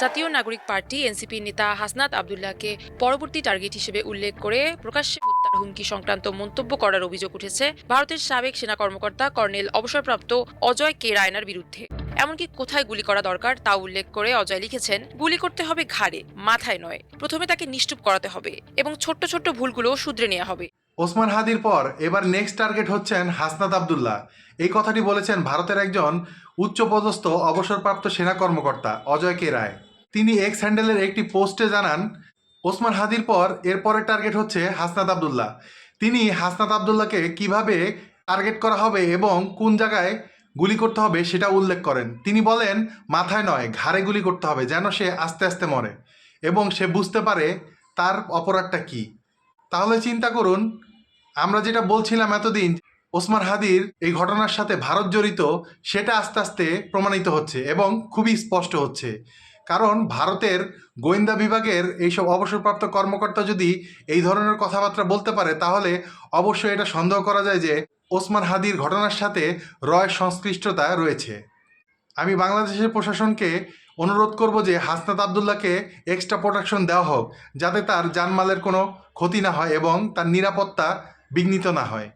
জাতীয় নাগরিক পার্টি এনসিপির নেতা হাসনাত আব্দুল্লাহকে পরবর্তী টার্গেট হিসেবে উল্লেখ করে প্রকাশ্যে হত্যার হুমকি সংক্রান্ত মন্তব্য করার অভিযোগ উঠেছে ভারতের সাবেক সেনা কর্মকর্তা কর্নেল অবসরপ্রাপ্ত অজয় কে রায়নার বিরুদ্ধে। এমনকি কোথায় গুলি করা দরকার তা উল্লেখ করে অজয় লিখেছেন, গুলি করতে হবে ঘাড়ে, মাথায় নয়। প্রথমে তাকে নিশ্চুপ করাতে হবে এবং ছোট্ট ছোট্ট ভুলগুলো শুধরে নেওয়া হবে। ওসমান হাদির পর এবার নেক্সট টার্গেট হচ্ছেন হাসনাত আব্দুল্লাহ। এই কথাটি বলেছেন ভারতের একজন উচ্চপদস্থ অবসরপ্রাপ্ত সেনা কর্মকর্তা অজয় কে রায়। তিনি এক্স হ্যান্ডেলের একটি পোস্টে জানান, ওসমান হাদির পর এরপরের টার্গেট হচ্ছে হাসনাত আব্দুল্লাহ। তিনি হাসনাত আব্দুল্লাহকে কিভাবে টার্গেট করা হবে এবং কোন জায়গায় গুলি করতে হবে সেটা উল্লেখ করেন। তিনি বলেন, মাথায় নয় ঘাড়ে গুলি করতে হবে, যেন সে আস্তে আস্তে মরে এবং সে বুঝতে পারে তার অপরাধটা কী। তাহলে চিন্তা করুন, আমরা যেটা বলছিলাম এতদিন ওসমান হাদির এই ঘটনার সাথে ভারত জড়িত, সেটা আস্তে আস্তে প্রমাণিত হচ্ছে এবং খুবই স্পষ্ট হচ্ছে। কারণ ভারতের গোয়েন্দা বিভাগের এইসব অবসরপ্রাপ্ত কর্মকর্তা যদি এই ধরনের কথাবার্তা বলতে পারে, তাহলে অবশ্যই এটা সন্দেহ করা যায় যে ওসমান হাদির ঘটনার সাথে রয় সংশ্লিষ্টতা রয়েছে। আমি বাংলাদেশের প্রশাসনকে অনুরোধ করব যে হাসনাত আব্দুল্লাহকে এক্সট্রা প্রোটেকশন দেওয়া হোক, যাতে তার জানমালের কোনো ক্ষতি না হয় এবং তার নিরাপত্তা বিঘ্নিত না হয়।